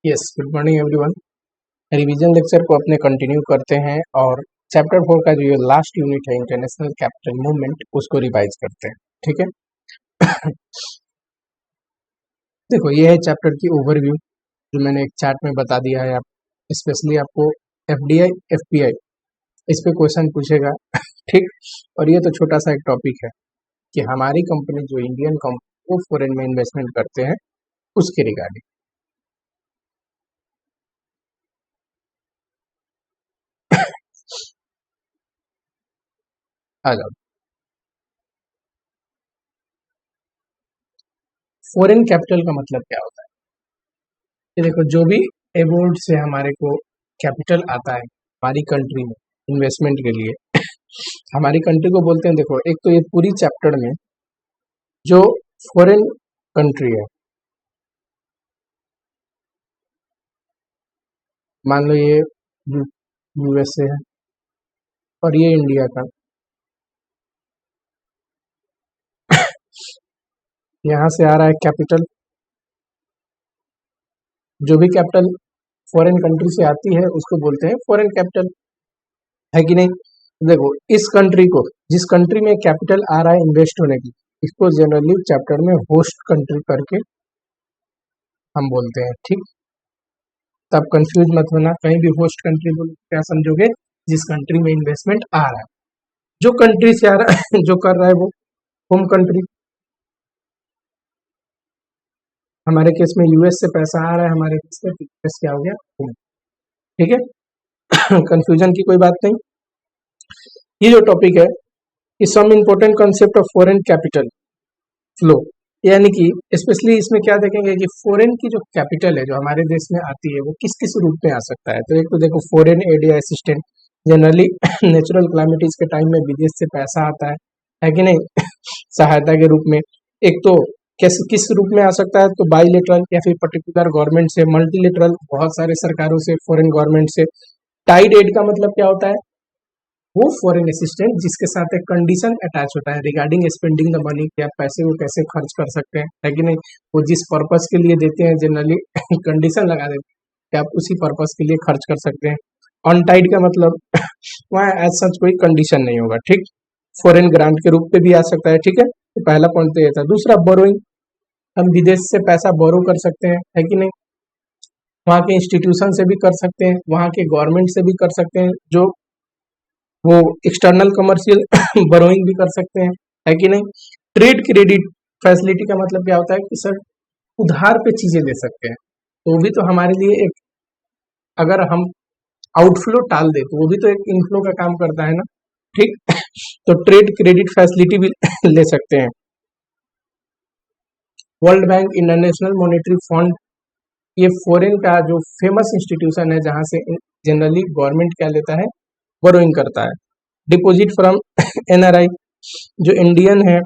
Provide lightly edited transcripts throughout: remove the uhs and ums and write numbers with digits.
Yes, good morning everyone. Revision lecture को अपने continue करते हैं और चैप्टर 4 का जो ये लास्ट यूनिट है इंटरनेशनल कैपिटल मूवमेंट उसको रिवाइज करते हैं। ठीक है। देखो, ये है चैप्टर की ओवरव्यू जो मैंने एक चार्ट में बता दिया है। आप स्पेशली आपको एफडीआई एफपीआई इस पे क्वेश्चन पूछेगा। ठीक। और ये तो छोटा सा एक टॉपिक है कि हमारी कंपनी जो इंडियन कंपनी वो फॉरेन में इन्वेस्टमेंट करते हैं उसके रिगार्डिंग। आ जाओ। फॉरेन कैपिटल का मतलब क्या होता है? ये देखो, जो भी एबोर्ड से हमारे को कैपिटल आता है हमारी कंट्री में इन्वेस्टमेंट के लिए, हमारी कंट्री को बोलते हैं। देखो, एक तो ये पूरी चैप्टर में जो फॉरेन कंट्री है, मान लो ये यूएसए है और ये इंडिया का, यहाँ से आ रहा है कैपिटल। जो भी कैपिटल फॉरेन कंट्री से आती है उसको बोलते हैं फॉरेन कैपिटल, है कि नहीं? देखो, इस कंट्री को, जिस कंट्री में कैपिटल आ रहा है इन्वेस्ट होने की, इसको जनरली चैप्टर में होस्ट कंट्री करके हम बोलते हैं। ठीक। तब कंफ्यूज मत होना, कहीं भी होस्ट कंट्री बोल क्या समझोगे? जिस कंट्री में इन्वेस्टमेंट आ रहा है, जो कंट्री से आ रहा है जो कर रहा है वो होम कंट्री। हमारे केस में यूएस से पैसा आ रहा है, हमारे केस में यूएस क्या हो गया? होम। ठीक है। कंफ्यूजन की कोई बात नहीं। ये जो टॉपिक है कि some important concept of foreign capital flow, यानी कि स्पेशली इसमें क्या देखेंगे कि फॉरेन की जो कैपिटल है जो हमारे देश में आती है वो किस किस रूप में आ सकता है। तो एक तो देखो, फॉरेन एड या असिस्टेंट, जनरली नेचुरल क्लामिटीज के टाइम में विदेश से पैसा आता है कि नहीं? सहायता के रूप में। एक तो किस रूप में आ सकता है? तो बाईलेटरल या फिर पर्टिकुलर गवर्नमेंट से, मल्टीलेटरल बहुत सारे सरकारों से, फॉरेन गवर्नमेंट से। टाइड एड का मतलब क्या होता है? वो फॉरेन असिस्टेंट जिसके साथ एक कंडीशन अटैच होता है रिगार्डिंग स्पेंडिंग द मनी, कि आप पैसे को कैसे खर्च कर सकते हैं, है कि नहीं? वो जिस पर्पस के लिए देते हैं जनरली कंडीशन लगा देते हैं कि आप उसी पर्पस के लिए खर्च कर सकते हैं। अनटाइड का मतलब वहाँ एज सच कोई कंडीशन नहीं होगा। ठीक। फॉरेन ग्रांट के रूप में भी आ सकता है। ठीक है, तो पहला पॉइंट तो ये था। दूसरा, बोरोइंग, हम विदेश से पैसा बोरो कर सकते हैं, है कि नहीं? वहाँ के इंस्टीट्यूशन से भी कर सकते हैं, वहाँ के गवर्नमेंट से भी कर सकते हैं, जो वो एक्सटर्नल कमर्शियल बोरोइंग भी कर सकते हैं, है कि नहीं? ट्रेड क्रेडिट फैसिलिटी का मतलब क्या होता है कि सर उधार पे चीजें ले सकते हैं, तो वो भी तो हमारे लिए एक, अगर हम आउटफ्लो टाल दे तो वो भी तो एक इनफ्लो का काम करता है ना। ठीक। तो ट्रेड क्रेडिट फैसिलिटी भी ले सकते हैं। World bank, international monetary fund, ये फॉरेन का जो फेमस इंस्टीट्यूशन है जहां से जनरली गवर्नमेंट क्या लेता है? बोरोइंग करता है। डिपॉजिट फ्रॉम एनआरआई, जो इंडियन है,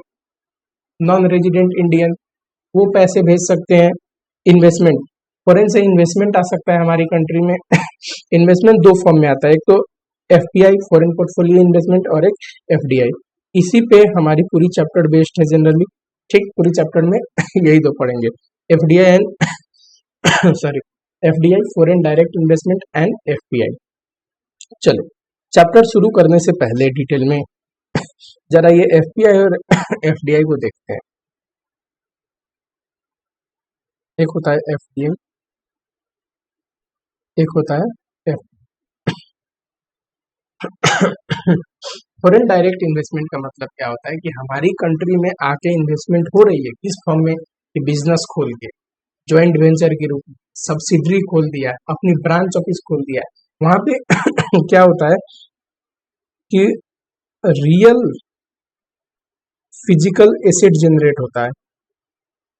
नॉन रेजिडेंट इंडियन, वो पैसे भेज सकते हैं। इन्वेस्टमेंट, फॉरेन से इन्वेस्टमेंट आ सकता है हमारी कंट्री में। इन्वेस्टमेंट दो फॉर्म में आता है, एक तो एफपीआई फॉरेन पोर्टफोलियो इन्वेस्टमेंट और एक एफडीआई। इसी पे हमारी पूरी चैप्टर बेस्ड है जनरली। ठीक, पूरी चैप्टर में यही दो पढ़ेंगे, FDI and sorry, FDI foreign direct investment and FPI. चलो, चैप्टर शुरू करने से पहले डिटेल में जरा ये एफपीआई और एफडीआई को देखते हैं। एक होता है एफडीआई, एक होता है फॉरेन डायरेक्ट इन्वेस्टमेंट का मतलब क्या होता है कि हमारी कंट्री में आके इन्वेस्टमेंट हो रही है किस फॉर्म में? कि बिजनेस खोल के, ज्वाइंट वेंचर के रूप में, सब्सिडरी खोल दिया है, अपनी ब्रांच ऑफिस खोल दिया है। वहां पे क्या होता है कि रियल फिजिकल एसेट जनरेट होता है,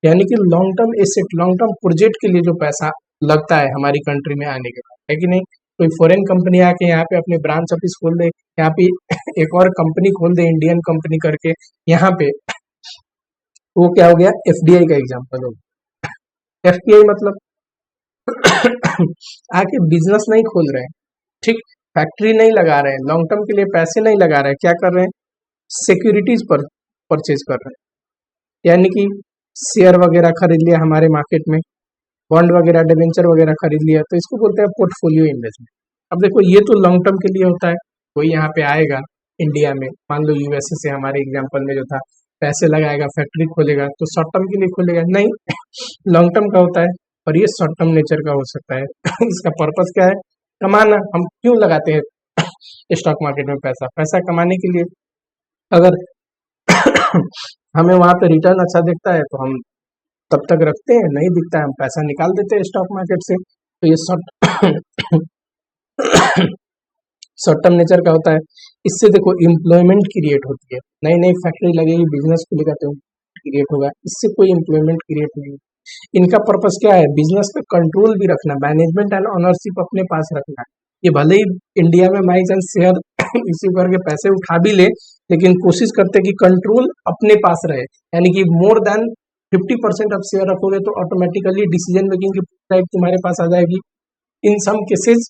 यानी कि long term asset, long term project के लिए जो पैसा लगता है हमारी कंट्री में आने के बाद, है कि नहीं? कोई फॉरेन कंपनी आके यहाँ पे अपने ब्रांच ऑफिस खोल दे, यहाँ पे एक और कंपनी खोल दे इंडियन कंपनी करके, यहाँ पे वो क्या हो गया? एफडीआई का एग्जांपल हो गया। एफडीआई मतलब आके बिजनेस नहीं खोल रहे हैं, ठीक, फैक्ट्री नहीं लगा रहे हैं, लॉन्ग टर्म के लिए पैसे नहीं लगा रहे हैं, क्या कर रहे हैं? सिक्योरिटीज पर परचेज कर रहे हैं, यानी कि शेयर वगैरह खरीद लिया हमारे मार्केट में, बॉन्ड वगैरह डिवेंचर वगैरह खरीद लिया, तो इसको बोलते हैं पोर्टफोलियो इन्वेस्टमेंट। अब देखो ये तो लॉन्ग टर्म के लिए होता है, कोई यहाँ पे आएगा इंडिया में, मान लो यूएसए से हमारे एग्जाम्पल में जो था, पैसे लगाएगा, फैक्ट्री खोलेगा, तो शॉर्ट टर्म के लिए खोलेगा नहीं, लॉन्ग टर्म का होता है, और ये शॉर्ट टर्म नेचर का हो सकता है। इसका पर्पस क्या है? कमाना। हम क्यों लगाते हैं स्टॉक मार्केट में पैसा? पैसा कमाने के लिए। अगर हमें वहां पे रिटर्न अच्छा दिखता है तो हम तब तक रखते हैं, नहीं दिखता है हम पैसा निकाल देते हैं स्टॉक मार्केट से। तो ये शॉर्ट टर्म नेचर का होता है। इससे देखो एम्प्लॉयमेंट क्रिएट होती है, नई नई फैक्ट्री लगेगी, बिजनेस खुलेगा तो क्रिएट होगा, इससे कोई एम्प्लॉयमेंट क्रिएट नहीं होगी। इनका पर्पस क्या है? बिजनेस पे कंट्रोल भी रखना, मैनेजमेंट एंड ओनरशिप अपने पास रखना। ये भले ही इंडिया में बाई चांस शेयर इसी करके पैसे उठा भी ले, लेकिन कोशिश करते कि कंट्रोल अपने पास रहे, यानी कि मोर देन 50% ऑफ शेयर रखोगे तो ऑटोमेटिकली डिसीजन मेकिंग की टाइप तुम्हारे पास आ जाएगी। इन सम केसेस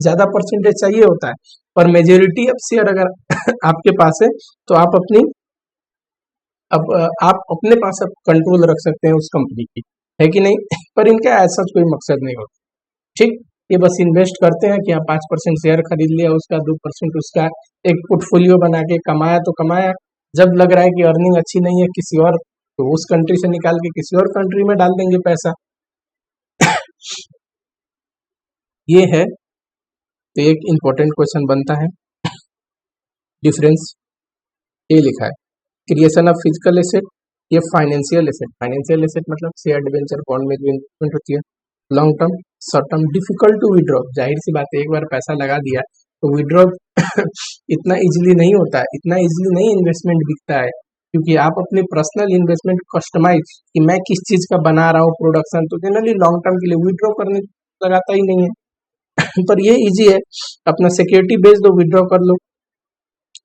ज्यादा परसेंटेज चाहिए होता है, पर मेजोरिटी ऑफ शेयर अगर आपके पास है तो आप अपने पास कंट्रोल रख सकते हैं उस कंपनी की, है कि नहीं? पर इनका ऐसा कोई मकसद नहीं होता, ठीक। ये बस इन्वेस्ट करते हैं कि आप 5% शेयर खरीद लिया, उसका 2% उसका एक पोर्टफोलियो बना के कमाया तो कमाया, जब लग रहा है कि अर्निंग अच्छी नहीं है किसी और, तो उस कंट्री से निकाल के किसी और कंट्री में डाल देंगे पैसा। ये है। तो एक इंपॉर्टेंट क्वेश्चन बनता है, डिफरेंस ये लिखा है, क्रिएशन ऑफ फिजिकल एसेट, ये फाइनेंशियल एसेट। फाइनेंशियल एसेट मतलब शेयर डिवेंचर बॉन्ड में जो इन्वेस्टमेंट होती है, long term short term, difficult to withdraw. जाहिर सी बात है, एक बार पैसा लगा दिया तो विड्रॉ इतना इजीली नहीं होता है, इतना इजीली नहीं इन्वेस्टमेंट बिकता है, क्योंकि आप अपने पर्सनल इन्वेस्टमेंट कस्टमाइज कि मैं किस चीज का बना रहा हूँ प्रोडक्शन, तो जनरली लॉन्ग टर्म के लिए विड्रॉ करने लगाता ही नहीं है। पर ये इजी है, अपना सिक्योरिटी बेच दो, विड्रॉ कर लो।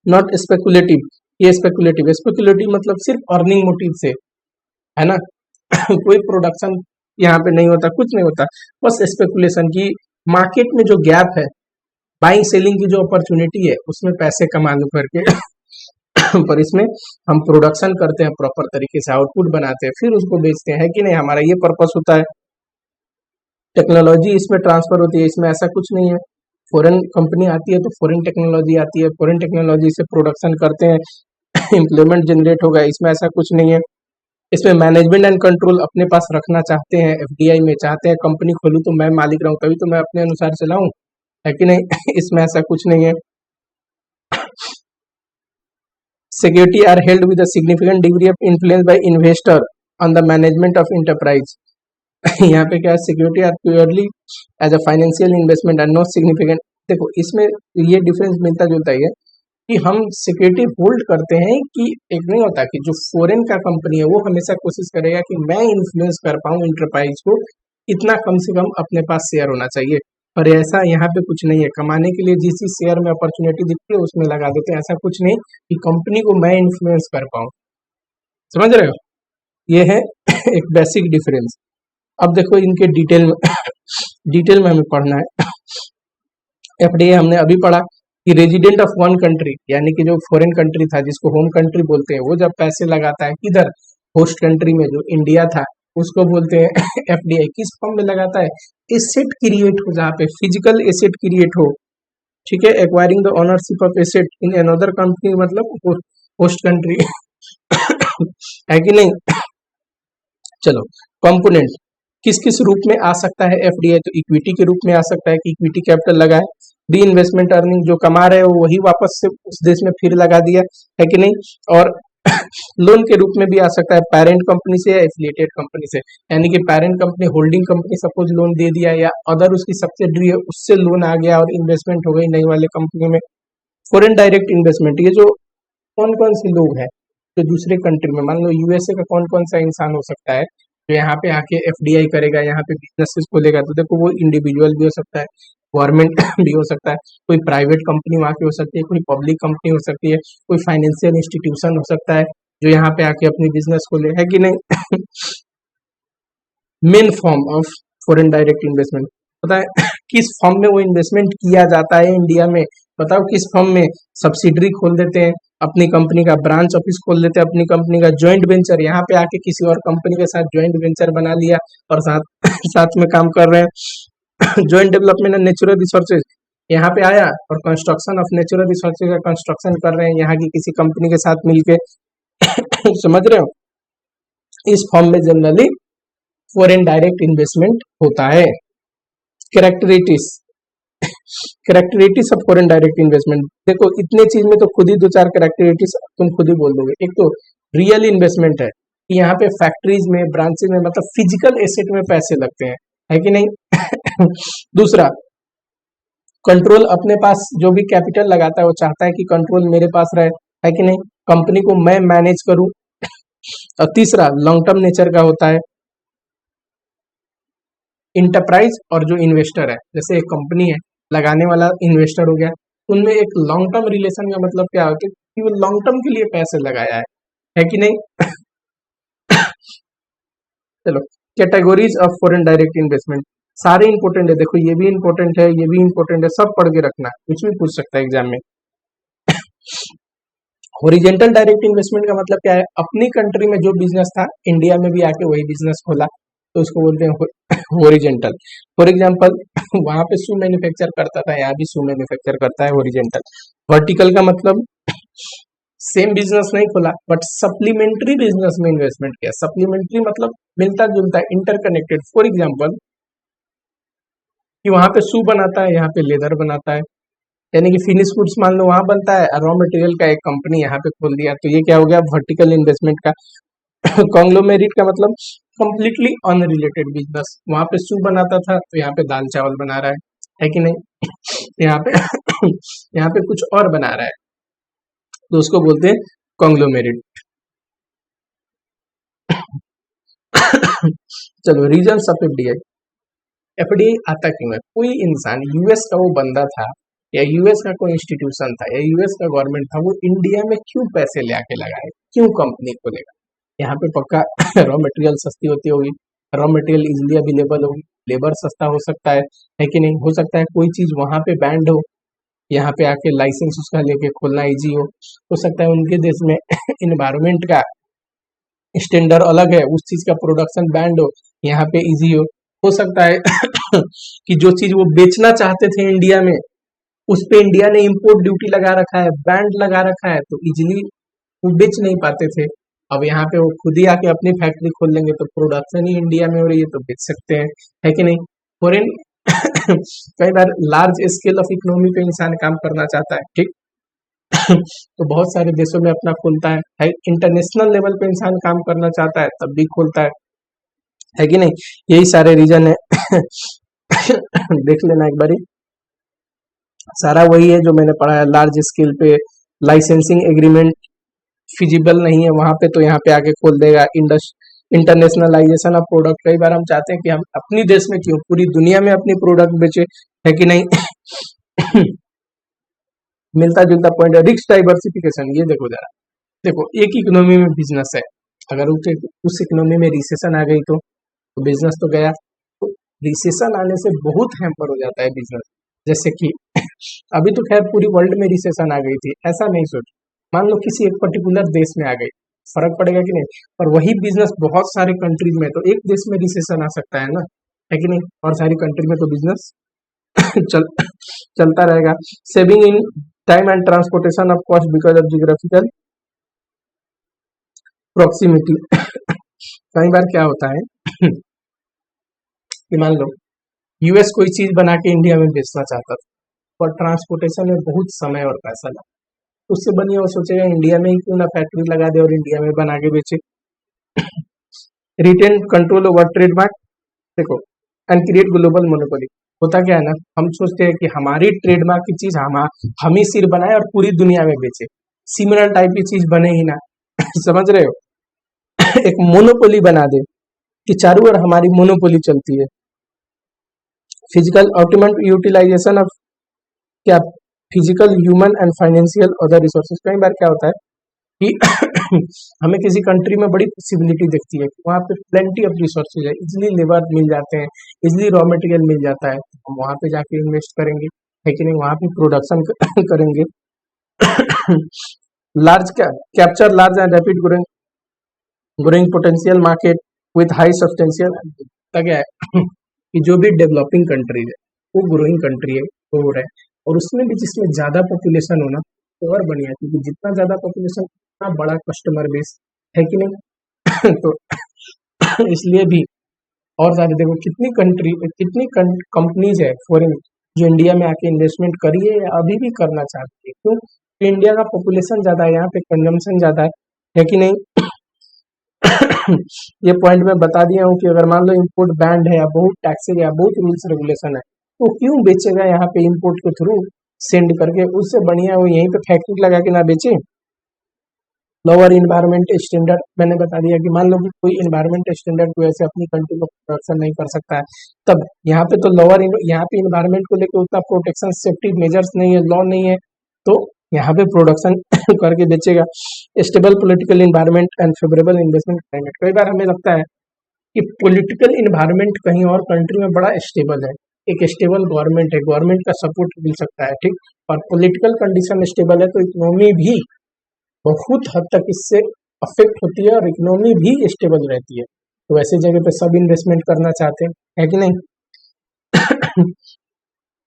नॉट स्पेकुलेटिव, ये स्पेकुलेटिव, स्पेकुलेटिव मतलब सिर्फ अर्निंग मोटिव से, है ना। कोई प्रोडक्शन यहाँ पे नहीं होता, कुछ नहीं होता, बस स्पेकुलेशन की मार्केट में जो गैप है, बाइंग सेलिंग की जो अपॉर्चुनिटी है, उसमें पैसे कमा लो करके। पर इसमें हम प्रोडक्शन करते हैं, प्रॉपर तरीके से आउटपुट बनाते हैं, फिर उसको बेचते हैं, है कि नहीं? हमारा ये पर्पस होता है। टेक्नोलॉजी इसमें ट्रांसफर होती है, इसमें ऐसा कुछ नहीं है। फॉरेन कंपनी आती है तो फॉरेन टेक्नोलॉजी आती है, फॉरेन टेक्नोलॉजी से प्रोडक्शन करते हैं, एम्प्लॉयमेंट जनरेट होगा, इसमें ऐसा कुछ नहीं है। इसमें मैनेजमेंट एंड कंट्रोल अपने पास रखना चाहते हैं, एफडीआई में चाहते हैं कंपनी खोलूं तो मैं मालिक रहूं, तभी तो मैं अपने अनुसार चलाऊं, है कि नहीं? इसमें ऐसा कुछ नहीं है। Security are held with a significant degree of influence by investor on the management of enterprise. यहाँ पे क्या है? Security are purely as a financial investment and not significant. देखो इसमें ये डिफरेंस मिलता जुलता ही है कि हम सिक्योरिटी होल्ड करते हैं, कि एक नहीं होता कि जो फॉरेन का कंपनी है वो हमेशा कोशिश करेगा कि मैं इन्फ्लुएंस कर पाऊं इंटरप्राइज को, इतना कम से कम अपने पास शेयर होना चाहिए। पर ऐसा यहाँ पे कुछ नहीं है, कमाने के लिए जिस शेयर में अपॉर्चुनिटी दिखती है उसमें लगा देते हैं, ऐसा कुछ नहीं कि कंपनी को मैं इन्फ्लुएंस कर पाऊं। समझ रहे हो? ये है एक बेसिक डिफरेंस। अब देखो इनके डिटेल में डिटेल में हमें पढ़ना है। एफडीए हमने अभी पढ़ा कि रेजिडेंट ऑफ वन कंट्री, यानी कि जो फॉरेन कंट्री था जिसको होम कंट्री बोलते हैं, वो जब पैसे लगाता है किधर? होस्ट कंट्री में, जो इंडिया था, उसको बोलते हैं एफडीआई। किस फॉर्म में लगाता है? एसेट क्रिएट हो, जहाँ पे फिजिकल एसेट क्रिएट हो, ठीक है। Acquiring the ownership of asset in another company, मतलब होस्ट कंट्री, है कि नहीं? चलो, कंपोनेंट किस किस रूप में आ सकता है एफडीआई? तो इक्विटी के रूप में आ सकता है कि इक्विटी कैपिटल लगाए, री इन्वेस्टमेंट अर्निंग, जो कमा रहे हो वही वापस से उस देश में फिर लगा दिया, है कि नहीं? और लोन के रूप में भी आ सकता है, पेरेंट कंपनी से या एफिलिएटेड कंपनी से, यानी कि parent company, holding company suppose loan दे दिया, या अदर उसकी सब्सिडरी है उससे लोन आ गया और इन्वेस्टमेंट हो गई नई वाले कंपनी में। फॉरेन डायरेक्ट इन्वेस्टमेंट, ये जो कौन कौन से लोग हैं जो दूसरे कंट्री में, मान लो यूएसए का कौन कौन सा इंसान हो सकता है जो यहाँ पे आके एफडीआई करेगा, यहाँ पे बिजनेसेस खोलेगा? तो देखो वो इंडिविजुअल भी हो सकता है, गवर्नमेंट भी हो सकता है, कोई प्राइवेट कंपनी वहाँ की हो सकती है, कोई पब्लिक कंपनी हो सकती है, कोई फाइनेंशियल इंस्टीट्यूशन हो सकता है जो यहाँ पे आके अपनी बिजनेस खोले, है कि नहीं? Main form of foreign direct investment. पता है किस फॉर्म में वो इन्वेस्टमेंट किया जाता है इंडिया में, बताओ किस फॉर्म में? सब्सिडरी खोल देते हैं, अपनी कंपनी का ब्रांच ऑफिस खोल देते हैं, अपनी कंपनी का ज्वाइंट वेंचर, यहाँ पे आके किसी और कंपनी के साथ ज्वाइंट वेंचर बना लिया और साथ साथ में काम कर रहे हैं। Joint development and natural resources, यहाँ पे आया और कंस्ट्रक्शन ऑफ नेचुरल रिसोर्सेज का कंस्ट्रक्शन कर रहे हैं यहाँ की किसी कंपनी के साथ मिलके। समझ रहे हो? इस फॉर्म में जनरली फॉरेन डायरेक्ट इन्वेस्टमेंट होता है। Characteristics of foreign direct investment, देखो इतने चीज में तो खुद ही दो चार कैरेक्टरिस्टिक्स तुम खुद ही बोल दोगे। एक तो रियल इन्वेस्टमेंट है कि यहाँ पे फैक्ट्रीज में, ब्रांचेज में, मतलब फिजिकल एसेट में पैसे लगते हैं, है कि नहीं? दूसरा, कंट्रोल, अपने पास जो भी कैपिटल लगाता है वो चाहता है कि कंट्रोल मेरे पास रहे, है कि नहीं? कंपनी को मैं मैनेज करूं। और तीसरा, लॉन्ग टर्म नेचर का होता है। इंटरप्राइज और जो इन्वेस्टर है, जैसे एक कंपनी है, लगाने वाला इन्वेस्टर हो गया, उनमें एक लॉन्ग टर्म रिलेशन का मतलब क्या होता है कि वो लॉन्ग टर्म के लिए पैसे लगाया है कि नहीं? चलो, categories of foreign direct investment, सारे इंपॉर्टेंट है, देखो ये भी इंपॉर्टेंट है, ये भी इंपॉर्टेंट है, सब पढ़ के रखना, कुछ भी पूछ सकता है एग्जाम में। हॉरिजेंटल डायरेक्ट इन्वेस्टमेंट का मतलब क्या है? अपनी कंट्री में जो बिजनेस था इंडिया में भी आके वही बिजनेस खोला, तो उसको बोलते हैं हॉरिजेंटल। फॉर एग्जांपल, वहां पे शू मैन्युफैक्चर करता था, यहाँ भी शू मैन्युफैक्चर करता है, हॉरिजेंटल। वर्टिकल का मतलब सेम बिजनेस नहीं खोला बट सप्लीमेंट्री बिजनेस में इन्वेस्टमेंट किया। सप्लीमेंट्री मतलब मिलता जुलता, इंटरकनेक्टेड। फॉर एग्जाम्पल कि वहां पे शू बनाता है, यहाँ पे लेदर बनाता है, यानी कि फिनिश गुड्स मान लो वहां बनता है, रॉ मटेरियल का एक कंपनी यहाँ पे खोल दिया, तो ये क्या हो गया? वर्टिकल इन्वेस्टमेंट का। कॉन्ग्लोमेरेट का मतलब कंप्लीटली अनरिलेटेड बिजनेस, वहां पे शू बनाता था तो यहाँ पे दाल चावल बना रहा है कि नहीं? यहाँ पे यहाँ पे कुछ और बना रहा है, तो उसको बोलते हैं कॉन्ग्लोमेरेट। चलो, रीजन ऑफ एफडीआई। एफडीआई आता क्यों है? कोई इंसान, यूएस का वो बंदा था या यूएस का कोई इंस्टीट्यूशन था या यूएस का गवर्नमेंट था, वो इंडिया में क्यों पैसे ले आके लगाए, क्यों कंपनी खोलेगा? यहाँ पे पक्का रॉ मटेरियल सस्ती होती होगी, रॉ मटेरियल इजिली अवेलेबल होगी, लेबर सस्ता हो सकता है कि नहीं? हो सकता है कोई चीज वहां पे बैंड हो, यहाँ पे आके लाइसेंस उसका लेके खोलना इजी हो सकता है उनके देश में इन्वायरमेंट का स्टैंडर्ड अलग है, उस चीज का प्रोडक्शन बैंड हो, यहाँ पे इजी हो सकता है कि जो चीज वो बेचना चाहते थे इंडिया में, उस पे इंडिया ने इंपोर्ट ड्यूटी लगा रखा है, बैंड लगा रखा है, तो इजिली वो बेच नहीं पाते थे। अब यहाँ पे वो खुद ही आके अपनी फैक्ट्री खोल लेंगे, तो प्रोडक्शन ही इंडिया में हो रही है, तो बेच सकते हैं, है कि नहीं? फॉरेन कई बार लार्ज स्केल ऑफ इकोनॉमी पे इंसान काम करना चाहता है, ठीक? तो बहुत सारे देशों में अपना खोलता है। इंटरनेशनल लेवल पे इंसान काम करना चाहता है तब भी खोलता है कि नहीं? यही सारे रीजन है। देख लेना एक बारी, सारा वही है जो मैंने पढ़ा है। लार्ज स्केल पे लाइसेंसिंग एग्रीमेंट फिजिबल नहीं है वहां पे, तो यहाँ पे आके खोल देगा। इंटरनेशनलाइजेशन ऑफ प्रोडक्ट, कई बार हम चाहते हैं कि हम अपनी देश में क्यों, पूरी दुनिया में अपनी प्रोडक्ट बेचे, है कि नहीं? मिलता जुलता पॉइंट है। रिस्क डाइवर्सिफिकेशन, ये देखो जरा, देखो एक इकोनॉमी में बिजनेस है, अगर उस इकोनॉमी में रिसेशन आ गई तो बिजनेस तो गया। तो रिसेशन आने से बहुत हैम्पर हो जाता है बिजनेस। जैसे कि अभी तो खैर पूरी वर्ल्ड में रिसेशन आ गई थी, ऐसा नहीं सोच, मान लो किसी एक पर्टिकुलर देश में आ गई, फर्क पड़ेगा कि नहीं? और वही बिजनेस बहुत सारे कंट्रीज में, तो एक देश में रिसेशन आ सकता है ना, है कि नहीं? और सारी कंट्री में तो बिजनेस चलता रहेगा। Saving in time and transportation of cost because of geographical proximity. कई बार क्या होता है कि मान लो यूएस कोई चीज बना के इंडिया में बेचना चाहता था, पर ट्रांसपोर्टेशन में बहुत समय और पैसा लगा, उससे बढ़िया वो सोचेगा इंडिया में ही क्यों ना फैक्ट्री लगा दे और इंडिया में बना के बेचे। रिटेन कंट्रोल ओवर ट्रेडमार्क, देखो, एंड क्रिएट ग्लोबल मोनोपोली। होता क्या है ना, हम सोचते हैं कि हमारी ट्रेडमार्क की चीज हम ही सिर्फ बनाए और पूरी दुनिया में बेचे, सिमिलर टाइप की चीज बने ही ना। समझ रहे हो? एक मोनोपोली बना दे कि चारों ओर हमारी मोनोपोली चलती है। फिजिकल ऑप्टिमम यूटिलाइजेशन ऑफ क्या, physical, human and financial other resources. कई बार क्या होता है कि हमें किसी कंट्री में बड़ी पॉसिबिलिटी दिखती है कि वहाँ पे प्लेंटी ऑफ रिसोर्सेज है, इजिली लेबर मिल जाते हैं, इजिली रॉ मटेरियल मिल जाता है, तो हम वहाँ पे जाके इन्वेस्ट करेंगे, है कि नहीं, वहाँ पे प्रोडक्शन करेंगे। Large capture large and rapid growing potential market with high substantial. क्या है कि जो भी डेवलपिंग कंट्रीज है वो ग्रोइंग कंट्री है, तो हो रहा है, और उसमें भी जिसमें ज्यादा पॉपुलेशन होना तो और बढ़िया, क्योंकि जितना ज्यादा पॉपुलेशन उतना बड़ा कस्टमर बेस, है कि नहीं। तो इसलिए भी और सारे देखो कितनी कंट्री कितनी कंपनीज है फॉरेन जो इंडिया में आके इन्वेस्टमेंट करी है या अभी भी करना चाहती है, क्यों? तो इंडिया का पॉपुलेशन ज्यादा है, यहाँ पे कंजम्पशन ज्यादा है कि नहीं। ये पॉइंट मैं बता दिया हूँ कि अगर मान लो इंपोर्ट बैंड है या बहुत टैक्सेज या बहुत रूल्स रेगुलेशन है, तो क्यों बेचेगा यहाँ पे इंपोर्ट के थ्रू सेंड करके, उससे बढ़िया वो यहीं पे फैक्ट्री लगा के ना बेचे। लोअर इन्वायरमेंट स्टैंडर्ड मैंने बता दिया कि मान लो कि कोई इन्वायरमेंट स्टैंडर्ड की वजह से अपनी कंट्री में प्रोडक्शन नहीं कर सकता है, तब यहाँ पे तो यहाँ पे इन्वायरमेंट को लेकर उतना प्रोटेक्शन सेफ्टी मेजर्स नहीं है, लॉ नहीं है, तो यहाँ पे प्रोडक्शन करके बेचेगा। Stable political environment and favourable investment climate. कई बार हमें लगता है कि पॉलिटिकल इन्वायरमेंट कहीं और कंट्री में बड़ा स्टेबल है, एक स्टेबल गवर्नमेंट है, गवर्नमेंट का सपोर्ट मिल सकता है, ठीक, और पॉलिटिकल कंडीशन स्टेबल है तो इकोनॉमी भी बहुत हद तक इससे अफेक्ट होती है और इकोनॉमी भी स्टेबल रहती है, तो ऐसे जगह पे सब इन्वेस्टमेंट करना चाहते हैं, है कि नहीं।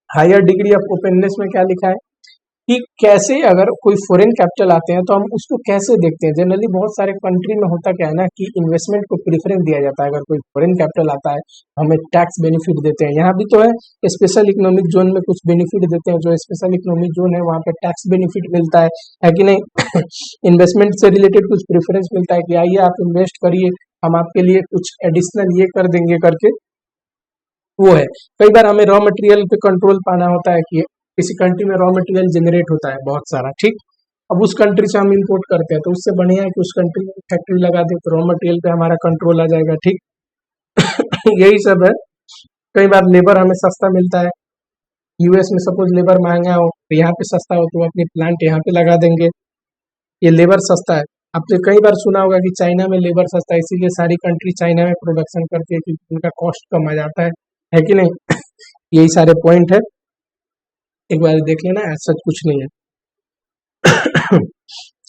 हायर डिग्री ऑफ ओपननेस में क्या लिखा है कि कैसे अगर कोई फॉरेन कैपिटल आते हैं तो हम उसको कैसे देखते हैं। जनरली बहुत सारे कंट्री में होता क्या है ना कि इन्वेस्टमेंट को प्रेफरेंस दिया जाता है, अगर कोई फॉरेन कैपिटल आता है हमें टैक्स बेनिफिट देते हैं, यहाँ भी तो है स्पेशल इकोनॉमिक जोन में कुछ बेनिफिट देते हैं, जो स्पेशल इकोनॉमिक जोन है वहाँ पे टैक्स बेनिफिट मिलता है कि नहीं। इन्वेस्टमेंट से रिलेटेड कुछ प्रेफरेंस मिलता है कि आइए आप इन्वेस्ट करिए, हम आपके लिए कुछ एडिशनल ये कर देंगे करके, वो है। कई बार हमें रॉ मटेरियल पे कंट्रोल पाना होता है कि किसी कंट्री में रॉ मटेरियल जनरेट होता है बहुत सारा, ठीक, अब उस कंट्री से हम इंपोर्ट करते हैं तो उससे बढ़िया है कि उस कंट्री में फैक्ट्री लगा दे तो रॉ मटेरियल पे हमारा कंट्रोल आ जाएगा, ठीक। यही सब है। कई बार लेबर हमें सस्ता मिलता है, यूएस में सपोज लेबर महंगा हो तो यहाँ पे सस्ता हो तो अपनी प्लांट यहाँ पे लगा देंगे, ये लेबर सस्ता है। आपने कई बार सुना होगा कि चाइना में लेबर सस्ता है, इसीलिए सारी कंट्री चाइना में प्रोडक्शन करती है क्योंकि उनका कॉस्ट कम आ जाता है कि नहीं। यही सारे पॉइंट है, एक बार देख लेना, ऐसा कुछ नहीं है।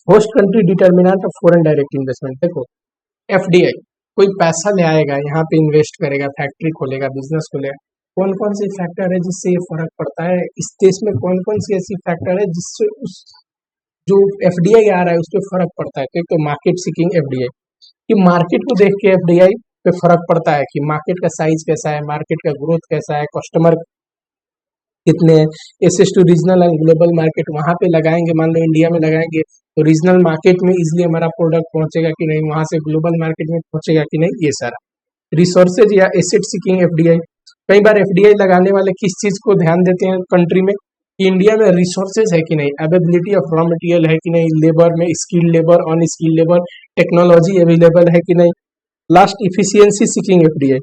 Host country determinant of foreign direct investment. देखो एफडीआई कोई पैसा ले आएगा यहाँ पे इन्वेस्ट करेगा, फैक्ट्री खोलेगा, बिजनेस खोलेगा, कौन कौन सी फैक्टर है जिससे ये फर्क पड़ता है, इस देश में कौन कौन सी ऐसी फैक्टर है जिससे उस जो एफडीआई आ रहा है उस पर फर्क पड़ता है। एक तो मार्केट सीकिंग एफडीआई, कि मार्केट को देख के एफडीआई पे फर्क पड़ता है कि मार्केट का साइज कैसा है, मार्केट का ग्रोथ कैसा है, कस्टमर कितने हैं। Access to regional and global market, वहां पे लगाएंगे, मान लो इंडिया में लगाएंगे तो रीजनल मार्केट में इजिली हमारा प्रोडक्ट पहुंचेगा कि नहीं, वहां से ग्लोबल मार्केट में पहुंचेगा कि नहीं, ये सारा। रिसोर्सेज या एसेट सीकिंग एफडीआई, कई बार एफडीआई लगाने वाले किस चीज को ध्यान देते हैं कंट्री में कि इंडिया में रिसोर्सेज है कि नहीं, अवेलेबिलिटी ऑफ रॉ मटेरियल है कि नहीं, लेबर में skilled labour, unskilled labour, technology available है कि नहीं। Last efficiency seeking FDI.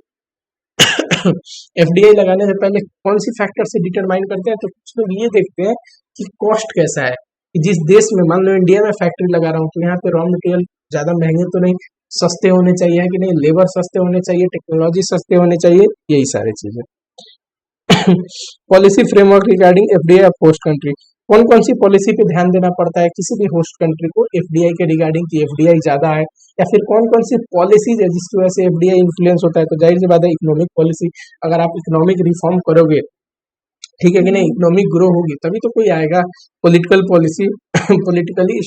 FDI लगाने से पहले कौन सी फैक्टर से डिटरमाइन करते हैं, तो कुछ लोग ये देखते हैं कि कॉस्ट कैसा है, कि जिस देश में मान लो इंडिया में फैक्ट्री लगा रहा हूँ तो यहाँ पे रॉ मटेरियल ज्यादा महंगे तो नहीं, सस्ते होने चाहिए कि नहीं, लेबर सस्ते होने चाहिए, टेक्नोलॉजी सस्ते होने चाहिए, यही सारी चीजें। Policy framework regarding FDI of host country, कौन कौन सी पॉलिसी पे ध्यान देना पड़ता है किसी भी होस्ट कंट्री को एफडीआई के रिगार्डिंग, की एफडीआई ज्यादा है या फिर कौन कौन सी पॉलिसीज है जिसकी वजह से एफडीआई इन्फ्लुएंस होता है। तो जाहिर सी बात है इकोनॉमिक पॉलिसी, अगर आप इकोनॉमिक रिफॉर्म करोगे, ठीक है कि नहीं, इकोनॉमिक ग्रो होगी तभी तो कोई आएगा। Political policy, politically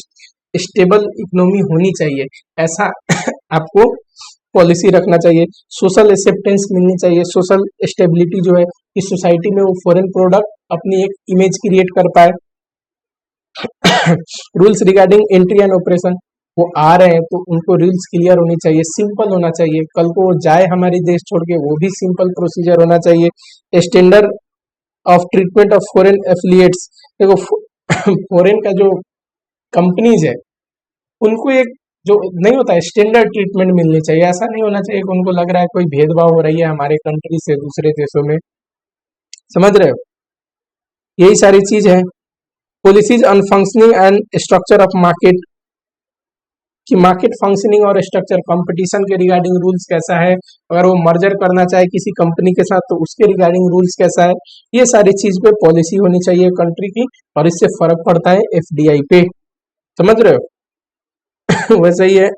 stable economy होनी चाहिए, ऐसा आपको पॉलिसी रखना चाहिए। सोशल एक्सेप्टेंस मिलनी चाहिए, सोशल स्टेबिलिटी जो है इस सोसाइटी में वो फॉरेन प्रोडक्ट अपनी एक इमेज क्रिएट कर पाए। Rules regarding entry and operation, वो आ रहे हैं तो उनको रूल्स क्लियर होनी चाहिए, सिंपल होना चाहिए, कल को वो जाए हमारे देश छोड़ के वो भी सिंपल प्रोसीजर होना चाहिए। Standard of treatment of foreign affiliates, देखो फॉरेन का जो कंपनीज है उनको एक जो नहीं होता है स्टैंडर्ड ट्रीटमेंट मिलनी चाहिए, ऐसा नहीं होना चाहिए कि उनको लग रहा है कोई भेदभाव हो रही है हमारे कंट्री से दूसरे देशों में, समझ रहे हो, यही सारी चीज है। Policies on functioning and structure of market, कि मार्केट फंक्शनिंग और स्ट्रक्चर, कंपटीशन के रिगार्डिंग रूल्स कैसा है, अगर वो मर्जर करना चाहे किसी कंपनी के साथ तो उसके रिगार्डिंग रूल्स कैसा है, ये सारी चीज पे पॉलिसी होनी चाहिए कंट्री की, और इससे फर्क पड़ता है एफडीआई पे, समझ रहे हो। वैसे ही है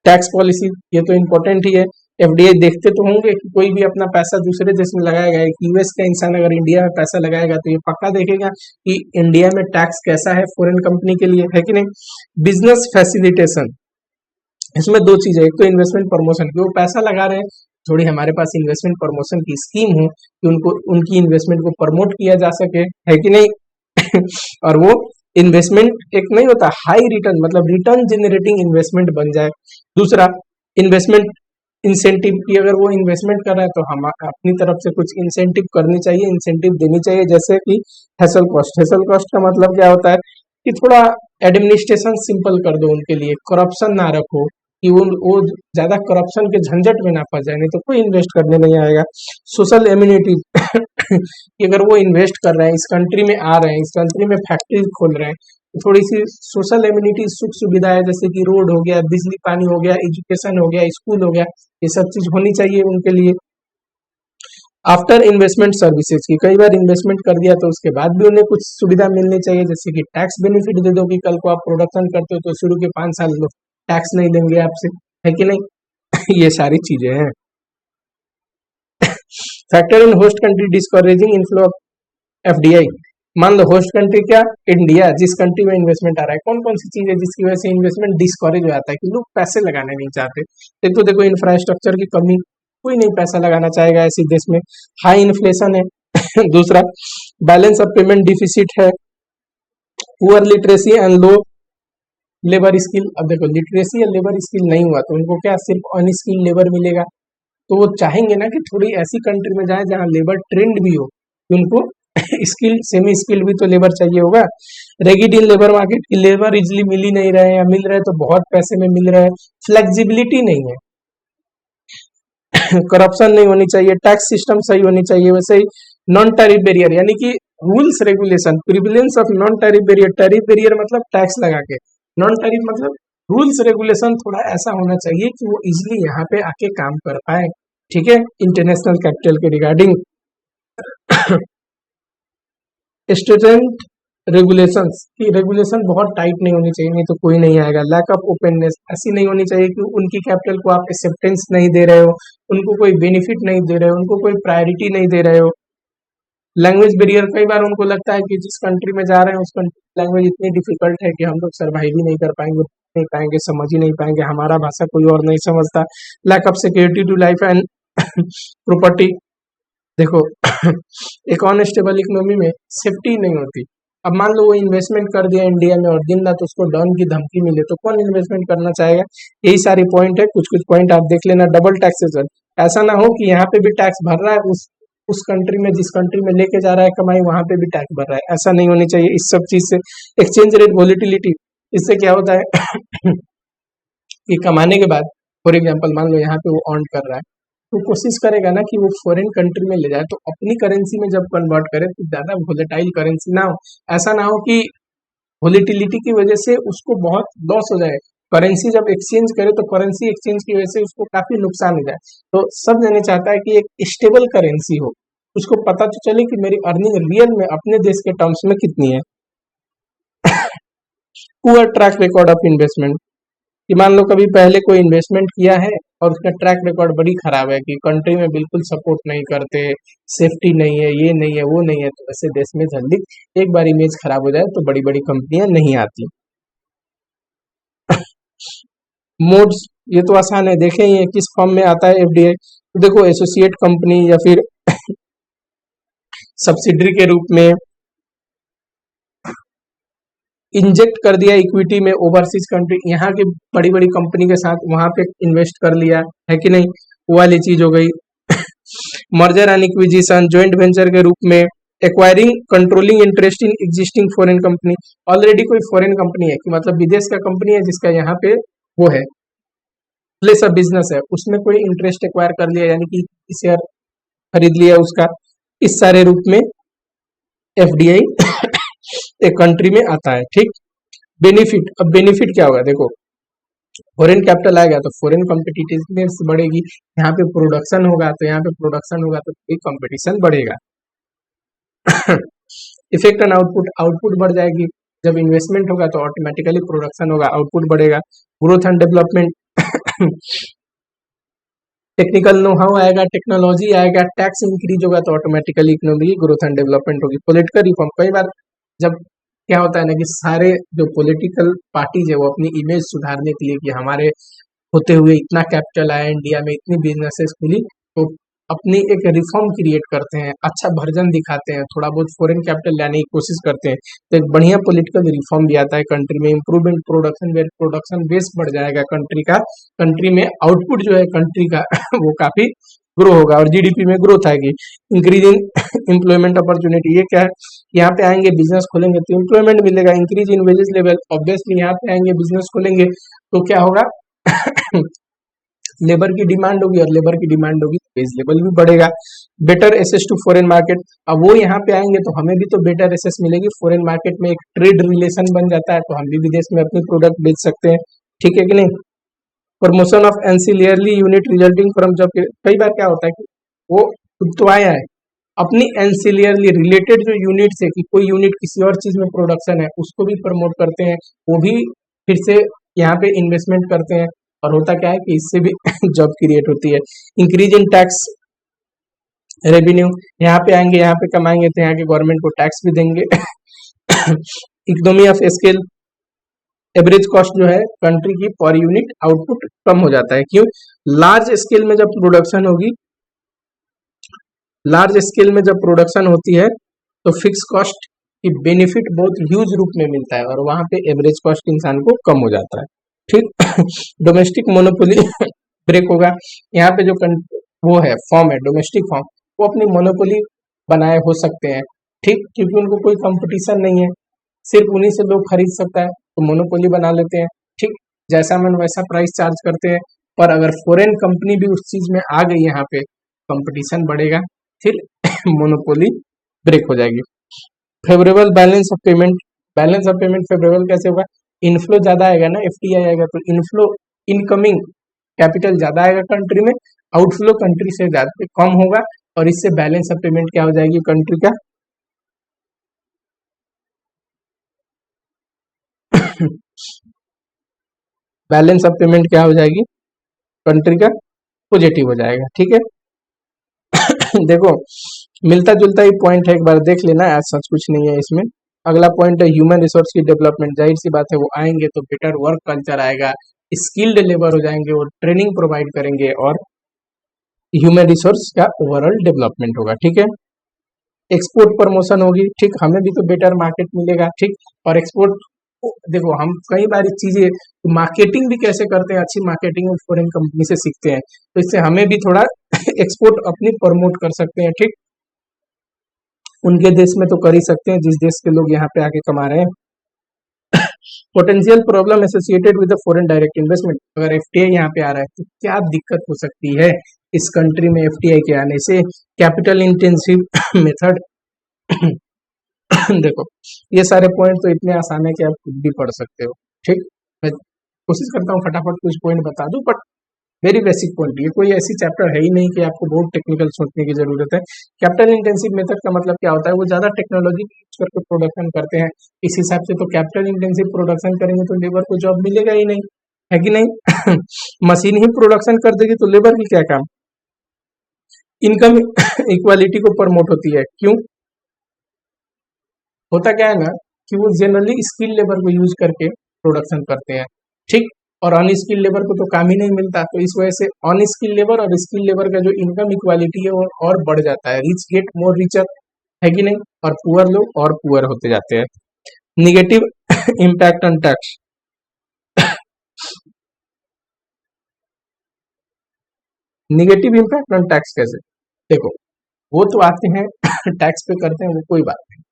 टैक्स पॉलिसी, ये तो इम्पोर्टेंट ही है। एफडीआई देखते तो होंगे कि कोई भी अपना पैसा दूसरे देश में लगाएगा, एक यूएस का इंसान अगर इंडिया में पैसा लगाएगा तो ये पक्का देखेगा कि इंडिया में टैक्स कैसा है फॉरेन कंपनी के लिए, है कि नहीं। बिजनेस फैसिलिटेशन, इसमें दो चीजें, एक तो इन्वेस्टमेंट प्रमोशन की वो पैसा लगा रहे हैं, थोड़ी हमारे पास इन्वेस्टमेंट प्रमोशन की स्कीम हो कि उनको उनकी इन्वेस्टमेंट को प्रमोट किया जा सके, है कि नहीं। और वो इन्वेस्टमेंट एक नहीं होता हाई रिटर्न, मतलब रिटर्न जनरेटिंग इन्वेस्टमेंट बन जाए। दूसरा, इन्वेस्टमेंट इंसेंटिव की, अगर वो इन्वेस्टमेंट कर रहा है तो हम अपनी तरफ से कुछ इंसेंटिव करनी चाहिए, इंसेंटिव देनी चाहिए, जैसे कि हैसल कॉस्ट। हैसल कॉस्ट का मतलब क्या होता है कि थोड़ा एडमिनिस्ट्रेशन सिंपल कर दो उनके लिए, करप्शन ना रखो कि वो ज्यादा करप्शन के झंझट में ना फंस जाए, नहीं तो कोई इन्वेस्ट करने नहीं आएगा। सोशल एम्यूनिटी कि अगर वो इन्वेस्ट कर रहे हैं, इस कंट्री में आ रहे हैं, इस कंट्री में फैक्ट्री खोल रहे हैं, तो थोड़ी सी सोशल एम्यूनिटी, सुख सुविधाएं जैसे कि रोड हो गया, बिजली पानी हो गया, एजुकेशन हो गया, स्कूल हो गया, ये सब चीज होनी चाहिए उनके लिए। आफ्टर इन्वेस्टमेंट सर्विसेज की, कई बार इन्वेस्टमेंट कर दिया तो उसके बाद भी उन्हें कुछ सुविधा मिलनी चाहिए, जैसे कि टैक्स बेनिफिट दे दो कि कल को आप प्रोडक्शन करते हो तो शुरू के 5 साल लोग टैक्स नहीं लेंगे आपसे, है कि नहीं। ये सारी चीजें हैं। Factor in host country discouraging inflow of FDI, मान लो होस्ट कंट्री क्या, इंडिया, जिस कंट्री में इन्वेस्टमेंट आ रहा है, कौन कौन सी चीज है जिसकी वजह से इन्वेस्टमेंट डिस्करेज हो जाता है कि लोग पैसे लगाने नहीं चाहते। एक तो देखो इंफ्रास्ट्रक्चर की कमी, कोई नहीं पैसा लगाना चाहेगा ऐसे देश में, हाई इन्फ्लेशन है। दूसरा, बैलेंस ऑफ पेमेंट डिफिसिट है, poor literacy and low labour skill. अब देखो लिटरेसी या लेबर स्किल नहीं हुआ तो उनको क्या सिर्फ अनस्किल लेबर मिलेगा, तो वो चाहेंगे ना कि थोड़ी ऐसी कंट्री में जाए जहाँ लेबर ट्रेंड भी हो, उनको स्किल सेमी स्किल भी तो लेबर चाहिए होगा। रेगिड इन लेबर मार्केट की, लेबर इजिली मिल ही नहीं रहे, या मिल रहे तो बहुत पैसे में मिल रहे हैं, फ्लेक्सिबिलिटी नहीं है, करप्शन नहीं होनी चाहिए, टैक्स सिस्टम सही होनी चाहिए। वैसे ही नॉन टैरिफ बैरियर, यानी कि rules regulation, prevalence of non tariff barrier, tariff barrier मतलब टैक्स लगा के, नॉन टैरिफ मतलब रूल्स रेगुलेशन थोड़ा ऐसा होना चाहिए कि वो इजिली यहाँ पे आके काम कर पाए, ठीक है, इंटरनेशनल कैपिटल के रिगार्डिंग। स्टूडेंट रेगुलेशंस की, रेगुलेशन बहुत टाइट नहीं होनी चाहिए, नहीं तो कोई नहीं आएगा। लैक ऑफ ओपननेस, ऐसी नहीं होनी चाहिए कि उनकी कैपिटल को आप एक्सेप्टेंस नहीं दे रहे हो, उनको कोई बेनिफिट नहीं दे रहे हो, उनको कोई प्रायोरिटी नहीं दे रहे हो। लैंग्वेज बैरियर, कई बार उनको लगता है कि जिस कंट्री में जा रहे हैं उस कंट्री की लैंग्वेज इतनी डिफिकल्ट है कि हम लोग सर्वाइव ही नहीं कर पाएंगे, नहीं पाएंगे, समझ ही नहीं पाएंगे, हमारा भाषा कोई और नहीं समझता। Lack of security to life and property, देखो एक अनस्टेबल इकोनॉमी में सेफ्टी नहीं होती। अब मान लो वो इन्वेस्टमेंट कर दिया इंडिया में और दिन रात उसको डॉन की धमकी मिले तो कौन इन्वेस्टमेंट करना चाहेगा। यही सारी पॉइंट है, कुछ कुछ पॉइंट आप देख लेना। डबल टैक्सेशन, ऐसा ना हो कि यहाँ पे भी टैक्स भर रहा है, उस कंट्री में जिस कंट्री में लेके जा रहा है कमाई वहां पे भी टैक्स भर रहा है, ऐसा नहीं होनी चाहिए। इस सब चीज से एक्सचेंज रेट वॉलिटिलिटी, इससे क्या होता है कि कमाने के बाद फॉर एग्जाम्पल मान लो यहाँ पे वो अर्न कर रहा है तो कोशिश करेगा ना कि वो फॉरेन कंट्री में ले जाए तो अपनी करेंसी में जब कन्वर्ट करे तो ज्यादा वोलेटाइल करेंसी ना हो, ऐसा ना हो कि वोलेटिलिटी की वजह से उसको बहुत लॉस हो जाए, करेंसी जब एक्सचेंज करे तो करेंसी एक्सचेंज की वजह से उसको काफी नुकसान हो जाए। तो सब जने चाहता है कि एक स्टेबल करेंसी हो, उसको पता तो चले कि मेरी अर्निंग रियल में अपने देश के टर्म्स में कितनी है। Poor track record of investment, कि मान लो कभी पहले कोई इन्वेस्टमेंट किया है और उसका ट्रैक रिकॉर्ड बड़ी खराब है कि कंट्री में बिल्कुल सपोर्ट नहीं करते, सेफ्टी नहीं है, ये नहीं है, वो नहीं है, तो ऐसे देश में जल्दी एक बार इमेज खराब हो जाए तो बड़ी बड़ी कंपनियां नहीं आती। मोड्स, ये तो आसान है, देखे ही है किस फॉर्म में आता है एफडीआई। तो देखो एसोसिएट कंपनी या फिर सब्सिडरी के रूप में इंजेक्ट कर दिया इक्विटी में ओवरसीज कंट्री, यहाँ की बड़ी बड़ी कंपनी के साथ वहां पे इन्वेस्ट कर लिया, है कि नहीं, वो वाली चीज हो गई। Merger and acquisition, joint venture के रूप में acquiring controlling interest in existing foreign company, already कोई फॉरेन कंपनी है कि मतलब विदेश का कंपनी है जिसका यहाँ पे वो है प्लेस ऑफ बिजनेस है, उसमें कोई इंटरेस्ट एक्वायर कर लिया यानी कि शेयर खरीद लिया उसका, इस सारे रूप में एफडीआई एक कंट्री में आता है, ठीक। बेनिफिट, अब बेनिफिट क्या होगा देखो, फॉरेन कैपिटल आएगा तो फॉरेन कॉम्पिटिटिवनेस बढ़ेगी, यहाँ पे प्रोडक्शन होगा तो यहाँ पे प्रोडक्शन होगा तो कंपटीशन बढ़ेगा। इफेक्ट ऑन आउटपुट, आउटपुट बढ़ जाएगी, जब इन्वेस्टमेंट होगा तो ऑटोमेटिकली प्रोडक्शन होगा, आउटपुट बढ़ेगा। Growth and development, technical know how आएगा, टेक्नोलॉजी आएगा, टैक्स इंक्रीज होगा तो automatically economy growth and development होगी। पॉलिटिकल रिफॉर्म, कई बार जब क्या होता है ना कि सारे जो पॉलिटिकल पार्टीज है वो अपनी इमेज सुधारने के लिए कि हमारे होते हुए इतना कैपिटल आया इंडिया में, इतनी बिजनेसेस खुली, तो अपनी एक रिफॉर्म क्रिएट करते हैं, अच्छा वर्जन दिखाते हैं, थोड़ा बहुत फॉरेन कैपिटल लाने की कोशिश करते हैं, तो एक बढ़िया पॉलिटिकल रिफॉर्म भी आता है कंट्री में। Improvement production, where production base बढ़ जाएगा कंट्री का, कंट्री में आउटपुट जो है कंट्री का वो काफी ग्रो होगा और जीडीपी में ग्रोथ आएगी। इंक्रीज इन एम्प्लॉयमेंट अपॉर्चुनिटी, ये क्या है, यहाँ पे आएंगे बिजनेस खोलेंगे तो एम्प्लॉयमेंट मिलेगा। Increase in wages level, obviously यहाँ पे आएंगे बिजनेस खोलेंगे तो क्या होगा लेबर की डिमांड होगी, और लेबर की डिमांड होगी तो वेज लेवल भी बढ़ेगा। Better access to foreign market, अब वो यहाँ पे आएंगे तो हमें भी तो बेटर एसेस मिलेगी फॉरेन मार्केट में, एक ट्रेड रिलेशन बन जाता है तो हम भी विदेश में अपनी प्रोडक्ट बेच सकते हैं, ठीक है कि नहीं। Promotion of ancillary unit resulting from job, कई बार क्या होता है कि वो खुद तो आया है, अपनी एंसिलियरली रिलेटेड जो यूनिट्स है कि कोई यूनिट किसी और चीज में प्रोडक्शन है उसको भी प्रमोट करते हैं, वो भी फिर से यहाँ पे इन्वेस्टमेंट करते हैं, और होता क्या है कि इससे भी जॉब क्रिएट होती है। इंक्रीज इन टैक्स रेवेन्यू, यहाँ पे आएंगे, यहाँ पे कमाएंगे तो यहाँ के गवर्नमेंट को टैक्स भी देंगे। Economy of scale, average cost जो है कंट्री की पर यूनिट आउटपुट कम हो जाता है, क्यों, लार्ज स्केल में जब प्रोडक्शन होगी, लार्ज स्केल में जब प्रोडक्शन होती है तो फिक्स कॉस्ट की बेनिफिट बहुत ह्यूज रूप में मिलता है, और वहां पे एवरेज कॉस्ट इंसान को कम हो जाता है, ठीक। डोमेस्टिक मोनोपोली ब्रेक होगा, यहाँ पे जो वो है फॉर्म है डोमेस्टिक फॉर्म, वो अपनी मोनोपोली बनाए हो सकते हैं, ठीक, क्योंकि उनको कोई कंपटीशन नहीं है, सिर्फ उन्हीं से लोग खरीद सकता है तो मोनोपोली बना लेते हैं, ठीक, जैसा मन वैसा प्राइस चार्ज करते हैं। पर अगर फॉरेन कंपनी भी उस चीज में आ गई, यहाँ पे कंपटीशन बढ़ेगा, फिर मोनोपोली ब्रेक हो जाएगी। Favourable balance of payment, balance of payment favourable कैसे होगा, इनफ्लो ज्यादा आएगा ना, एफटीआई आएगा तो इनफ्लो इनकमिंग कैपिटल ज्यादा आएगा कंट्री में, आउटफ्लो कंट्री से ज्यादा कम होगा, और इससे बैलेंस ऑफ पेमेंट क्या हो जाएगी कंट्री का बैलेंस ऑफ पेमेंट क्या हो जाएगी कंट्री का पॉजिटिव हो जाएगा, ठीक है। देखो मिलता जुलता ही पॉइंट है, एक बार देख लेना, आज सच कुछ नहीं है इसमें। अगला पॉइंट है ह्यूमन रिसोर्स की डेवलपमेंट, जाहिर सी बात है वो आएंगे तो बेटर वर्क कल्चर आएगा, स्किल्ड लेबर हो जाएंगे, वो ट्रेनिंग प्रोवाइड करेंगे, और ह्यूमन रिसोर्स का ओवरऑल डेवलपमेंट होगा, ठीक है। एक्सपोर्ट प्रमोशन होगी, ठीक, हमें भी तो बेटर मार्केट मिलेगा, ठीक, और एक्सपोर्ट देखो हम कई बार चीजें मार्केटिंग भी कैसे करते हैं, अच्छी मार्केटिंग फॉरेन कंपनी से सीखते हैं, तो इससे हमें भी थोड़ा एक्सपोर्ट अपनी प्रमोट कर सकते हैं, ठीक, उनके देश में तो कर ही सकते हैं जिस देश के लोग यहाँ पे आके कमा रहे हैं। Potential problem associated with foreign direct investment, अगर एफटीआई यहाँ पे आ रहा है तो क्या दिक्कत हो सकती है इस कंट्री में एफटीआई के आने से, कैपिटल इंटेंसिव मेथड। देखो ये सारे पॉइंट तो इतने आसान है कि आप खुद भी पढ़ सकते हो, ठीक, मैं कोशिश करता हूँ फटाफट कुछ पॉइंट बता दूं, बट वेरी बेसिक पॉइंट, ये कोई ऐसी चैप्टर है ही नहीं कि आपको बहुत टेक्निकल सोचने की जरूरत है। कैपिटल इंटेंसिव मेथड का मतलब क्या होता है, वो ज्यादा टेक्नोलॉजी यूज करके प्रोडक्शन करते हैं, इस हिसाब से तो कैपिटल इंटेंसिव प्रोडक्शन करेंगे तो लेबर को जॉब मिलेगा ही नहीं, है कि नहीं। मशीन ही प्रोडक्शन कर देगी तो लेबर की क्या काम। इनकम इक्वालिटी को प्रमोट होती है, क्यों, होता क्या है ना कि वो जनरली स्किल लेबर को यूज करके प्रोडक्शन करते हैं, ठीक, और अनस्किल लेबर को तो काम ही नहीं मिलता, तो इस वजह से अनस्किल लेबर और स्किल लेबर का जो इनकम इक्वालिटी है वो और बढ़ जाता है, रिच गेट मोर रिचर, है कि नहीं, और पुअर लोग और पुअर होते जाते हैं। Negative impact on tax, negative impact on tax कैसे, देखो वो तो आते हैं टैक्स पे करते हैं, वो कोई बात नहीं,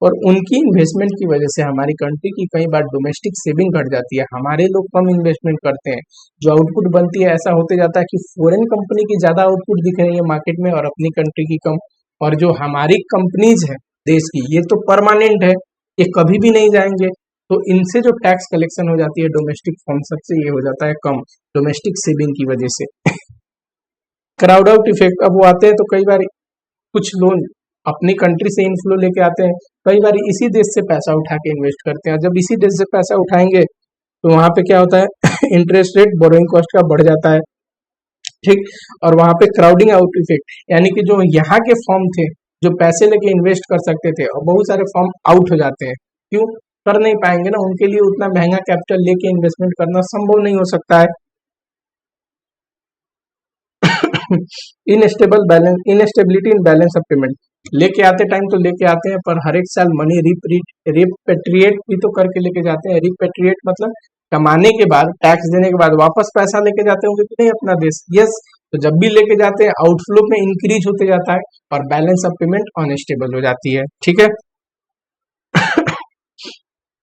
और उनकी इन्वेस्टमेंट की वजह से हमारी कंट्री की कई बार डोमेस्टिक सेविंग घट जाती है, हमारे लोग कम इन्वेस्टमेंट करते हैं, जो आउटपुट बनती है ऐसा होते जाता है कि फॉरेन कंपनी की ज्यादा आउटपुट दिख रही है मार्केट में और अपनी कंट्री की कम, और जो हमारी कंपनीज है देश की ये तो परमानेंट है, ये कभी भी नहीं जाएंगे, तो इनसे जो टैक्स कलेक्शन हो जाती है डोमेस्टिक फॉर्म सबसे ये हो जाता है कम, डोमेस्टिक सेविंग की वजह से। क्राउड आउट इफेक्ट, अब वो आते हैं तो कई बार कुछ लोग अपनी कंट्री से इनफ्लो लेके आते हैं, कई बार इसी देश से पैसा उठा के इन्वेस्ट करते हैं। जब इसी देश से पैसा उठाएंगे तो वहां पे क्या होता है इंटरेस्ट रेट बोरोइंग कॉस्ट का बढ़ जाता है, ठीक। और वहां पे क्राउडिंग आउट इफेक्ट, यानी कि जो यहाँ के फॉर्म थे जो पैसे लेके इन्वेस्ट कर सकते थे और बहुत सारे फॉर्म आउट हो जाते हैं, क्यों कर नहीं पाएंगे ना, उनके लिए उतना महंगा कैपिटल लेके इन्वेस्टमेंट करना संभव नहीं हो सकता है। Instable balance, instability in balance of payment, लेके आते टाइम तो लेके आते हैं पर हर एक साल मनी रिपेट्रिएट भी तो करके लेके जाते हैं। रिपेट्रिएट मतलब कमाने के बाद, टैक्स देने के बाद वापस पैसा लेके जाते होंगे कि नहीं अपना देश, यस। तो जब भी लेके जाते हैं आउटफ्लो में इंक्रीज होते जाता है और बैलेंस ऑफ पेमेंट अनस्टेबल हो जाती है, ठीक है।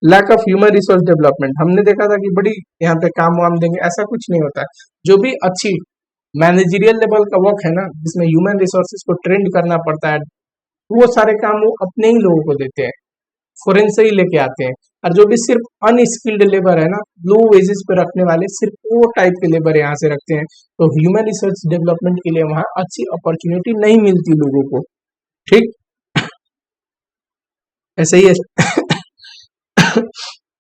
Lack of human resource development, हमने देखा था कि बड़ी यहाँ पे काम वाम देंगे, ऐसा कुछ नहीं होता है। जो भी अच्छी मैनेजरियल लेवल का वर्क है ना, जिसमें ह्यूमन रिसोर्सेज को ट्रेंड करना पड़ता है, वो सारे काम वो अपने ही लोगों को देते हैं, फॉरेन से ही लेके आते हैं। और जो भी सिर्फ अनस्किल्ड लेबर है ना, लो वेजेस पे रखने वाले, सिर्फ वो टाइप के लेबर यहाँ से रखते हैं, तो ह्यूमन रिसोर्स डेवलपमेंट के लिए वहां अच्छी अपॉर्चुनिटी नहीं मिलती लोगों को, ठीक। ऐसे ही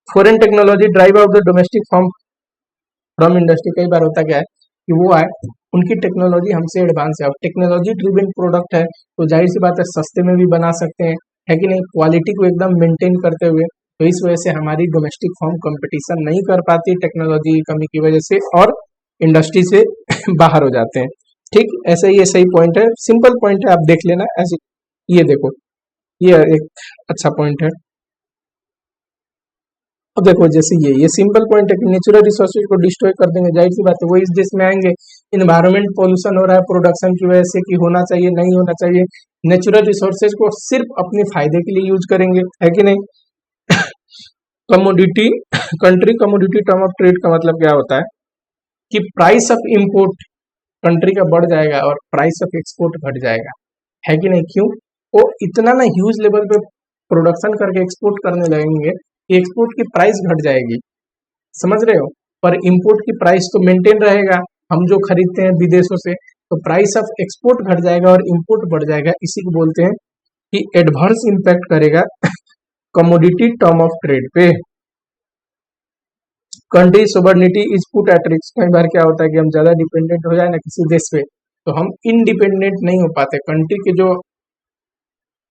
foreign technology drive out the domestic form from industry, कई बार होता क्या है कि वो आए, उनकी टेक्नोलॉजी हमसे एडवांस है, और टेक्नोलॉजी ड्रिवन प्रोडक्ट है तो जाहिर सी बात है सस्ते में भी बना सकते हैं, है कि नहीं, क्वालिटी को एकदम मेंटेन करते हुए। तो इस वजह से हमारी डोमेस्टिक फॉर्म कंपटीशन नहीं कर पाती टेक्नोलॉजी की कमी की वजह से, और इंडस्ट्री से बाहर हो जाते हैं, ठीक। ऐसे ही ये सही पॉइंट है, सिंपल पॉइंट है, आप देख लेना ऐसे। ये देखो, ये एक अच्छा पॉइंट है। अब देखो जैसे ये सिंपल पॉइंट है कि नेचुरल रिसोर्सेज को डिस्ट्रॉय कर देंगे, जाहिर सी बात है वो इस देश में आएंगे, इन्वायरमेंट पोल्यूशन हो रहा है प्रोडक्शन की वजह से, कि होना चाहिए नहीं होना चाहिए, नेचुरल रिसोर्सेज को सिर्फ अपने फायदे के लिए यूज करेंगे, है कि नहीं। Commodity, country commodity term of trade का मतलब क्या होता है कि प्राइस ऑफ इंपोर्ट कंट्री का बढ़ जाएगा और प्राइस ऑफ एक्सपोर्ट घट जाएगा, है कि नहीं। क्यों, वो इतना ना ह्यूज लेवल पे प्रोडक्शन करके एक्सपोर्ट करने लगेंगे, एक्सपोर्ट की प्राइस घट जाएगी, समझ रहे हो। पर इंपोर्ट की प्राइस तो मेंटेन रहेगा, हम जो खरीदते हैं विदेशों से, तो प्राइस ऑफ एक्सपोर्ट घट जाएगा और इंपोर्ट बढ़ जाएगा। इसी को बोलते हैं कि एडवर्स इंपैक्ट करेगा कमोडिटी टर्म ऑफ ट्रेड पे। Country sovereignty is put at risk, कई बार क्या होता है कि हम ज्यादा डिपेंडेंट हो जाए ना किसी देश पे, तो हम इंडिपेंडेंट नहीं हो पाते, कंट्री के जो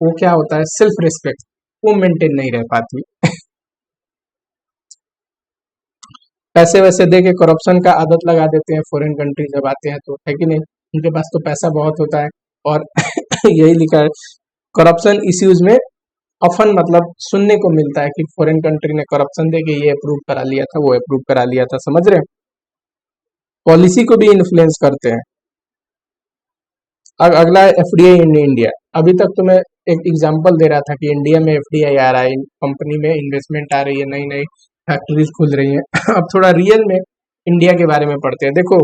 वो क्या होता है सेल्फ रिस्पेक्ट, वो मेंटेन नहीं रह पाती। पैसे वैसे दे के करप्शन का आदत लगा देते हैं फॉरेन कंट्री जब आते हैं तो, है कि नहीं, उनके पास तो पैसा बहुत होता है। और यही लिखा है करप्शन इश्यूज में ऑफन, मतलब सुनने को मिलता है कि फॉरेन कंट्री ने करप्शन दे के ये अप्रूव करा लिया था, वो अप्रूव करा लिया था, समझ रहे हैं। पॉलिसी को भी इन्फ्लुएंस करते हैं। अब अगला है एफडीआई इन इंडिया। अभी तक तो मैं एक एग्जांपल दे रहा था कि इंडिया में एफडीआई आ रहा है, कंपनी में इन्वेस्टमेंट आ रही है, नई नई फैक्ट्रीज खुल रही हैं। अब थोड़ा रियल में इंडिया के बारे में पढ़ते हैं। देखो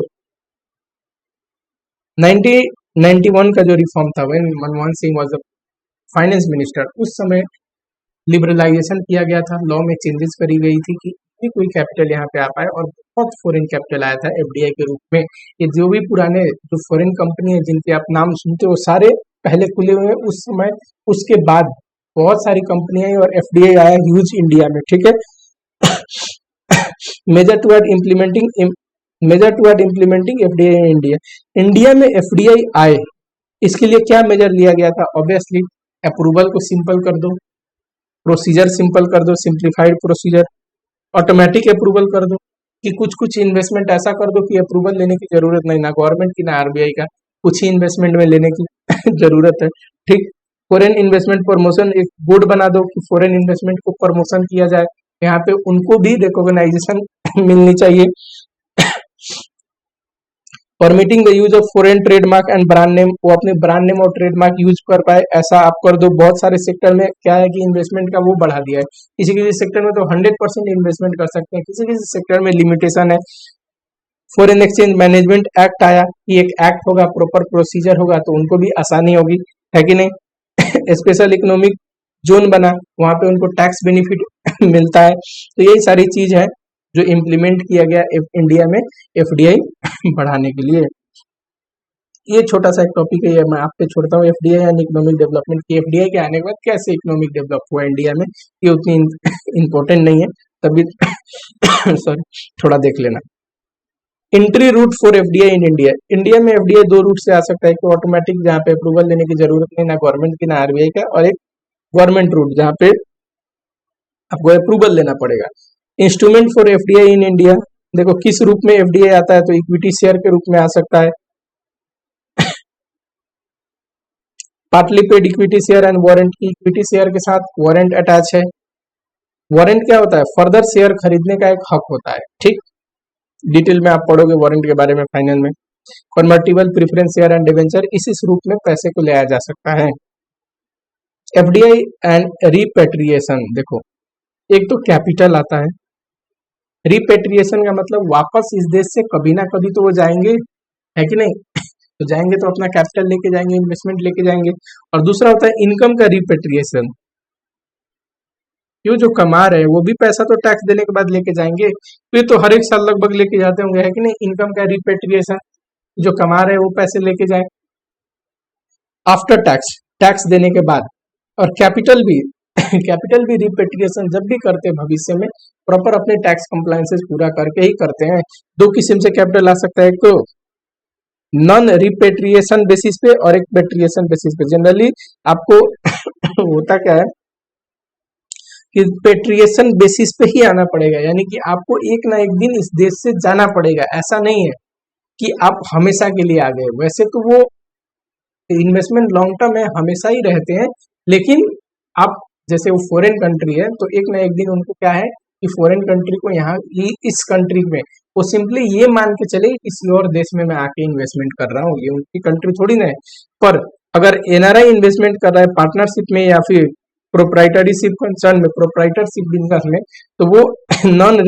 1991 का जो रिफॉर्म था, when Manmohan Singh was the finance minister, उस समय लिबरलाइजेशन किया गया था, लॉ में चेंजेस करी गई थी कि कोई कैपिटल यहाँ पे आ पाए, और बहुत फॉरेन कैपिटल आया था एफडीआई के रूप में। ये जो भी पुराने जो फॉरेन कंपनी है जिनके आप नाम सुनते हो, सारे पहले खुले हुए हैं उस समय, उसके बाद बहुत सारी कंपनियां और एफडीआई आया ह्यूज इंडिया में, ठीक है। Measure toward implementing FDI in India, India में एफडीआई आए इसके लिए क्या मेजर लिया गया था, ऑब्वियसली अप्रूवल को सिंपल कर दो, प्रोसीजर सिंपल कर दो, सिंप्लीफाइड प्रोसीजर, ऑटोमेटिक अप्रूवल कर दो, कि कुछ कुछ इन्वेस्टमेंट ऐसा कर दो कि अप्रूवल लेने की जरूरत नहीं, ना गवर्नमेंट की ना आरबीआई का, कुछ ही इन्वेस्टमेंट में लेने की जरूरत है, ठीक। फॉरेन इन्वेस्टमेंट प्रमोशन, एक बोर्ड बना दो कि फॉरेन इन्वेस्टमेंट को प्रमोशन किया जाए, यहाँ पे उनको भी रिकॉग्नाइजेशन मिलनी चाहिए। Permitting the use of foreign trademark and brand name, वो अपने ब्रांड नेम और ट्रेडमार्क यूज कर पाए, ऐसा आप कर दो। बहुत सारे सेक्टर में क्या है कि इन्वेस्टमेंट का वो बढ़ा दिया है, किसी किसी सेक्टर में तो 100% इन्वेस्टमेंट कर सकते हैं, किसी किसी सेक्टर में लिमिटेशन है। फॉरेन एक्सचेंज मैनेजमेंट एक्ट आया, कि एक एक्ट होगा, प्रॉपर प्रोसीजर होगा, तो उनको भी आसानी होगी, है कि नहीं। स्पेशल इकोनॉमिक जोन बना, वहां पे उनको टैक्स बेनिफिट मिलता है। तो यही सारी चीज है जो इम्प्लीमेंट किया गया इंडिया में एफडीआई बढ़ाने के लिए। ये छोटा सा एक टॉपिक है, ये मैं आप पे छोड़ता हूँ। एफडीआई यानी इकोनॉमिक डेवलपमेंट की, एफडीआई के आने के बाद कैसे इकोनॉमिक डेवलप हुआ इंडिया में, ये उतनी इम्पोर्टेंट नहीं है, तभी सॉरी थोड़ा देख लेना। Entry route for FDI in India, India में एफडीआई दो रूट से आ सकता है, एक तो ऑटोमेटिक जहाँ पे अप्रूवल लेने की जरूरत नहीं, ना गवर्नमेंट की ना आरबीआई का, और एक गवर्नमेंट रूट जहाँ पे आपको अप्रूवल लेना पड़ेगा। Instrument for FDI in India, देखो किस रूप में एफडीआई आता है, तो इक्विटी शेयर के रूप में आ सकता है, partly paid equity share and warrant की, इक्विटी शेयर के साथ वारंट अटैच है। वारंट क्या होता है, फर्दर शेयर खरीदने का एक हक होता है, ठीक, डिटेल में आप पढ़ोगे वारंट के बारे में फाइनल में। Convertible preference share and debenture, इस रूप में पैसे को ले आया जा सकता है। एफडीआई एंड रिपेट्रिएशन, देखो एक तो कैपिटल आता है, रिपेट्रिएशन का मतलब वापस इस देश से कभी ना कभी तो वो जाएंगे, है कि नहीं तो जाएंगे तो अपना कैपिटल लेके जाएंगे, इन्वेस्टमेंट लेके जाएंगे। और दूसरा होता है इनकम का रिपेट्रिएशन, ये जो कमा रहे हैं वो भी पैसा तो टैक्स देने के बाद लेके जाएंगे, तो ये तो हर एक साल लगभग लेके जाते होंगे, है कि नहीं। इनकम का रिपेट्रिएशन, जो कमा रहे हैं वो पैसे लेके जाए आफ्टर टैक्स, टैक्स देने के बाद। और कैपिटल भी कैपिटल भी रिपेट्रिएशन जब भी करते हैं भविष्य में, प्रॉपर अपने टैक्स कंप्लायंसेस पूरा करके ही करते हैं। दो किस्म से कैपिटल आ सकता है, एक तो नॉन रिपेट्रिएशन बेसिस पे और एक पेट्रिएशन बेसिस पे। जनरली आपको होता क्या है कि पेट्रिएशन बेसिस पे ही आना पड़ेगा, यानी कि आपको एक ना एक दिन इस देश से जाना पड़ेगा, ऐसा नहीं है कि आप हमेशा के लिए आ गए। वैसे तो वो इन्वेस्टमेंट लॉन्ग टर्म है, हमेशा ही रहते हैं, लेकिन आप जैसे वो फॉरेन कंट्री है तो एक ना एक दिन उनको क्या है कि फॉरेन कंट्री को यहाँ इस कंट्री में वो सिंपली ये मान के चले किसी और देश में मैं आके इन्वेस्टमेंट कर रहा हूँ, ये उनकी कंट्री थोड़ी ना है। पर अगर एनआरआई इन्वेस्टमेंट कर रहा है पार्टनरशिप में या फिर प्रोप्राइटरशिप कंसर्न में, प्रोप्राइटरशिप बिजनेस में, तो वो नॉन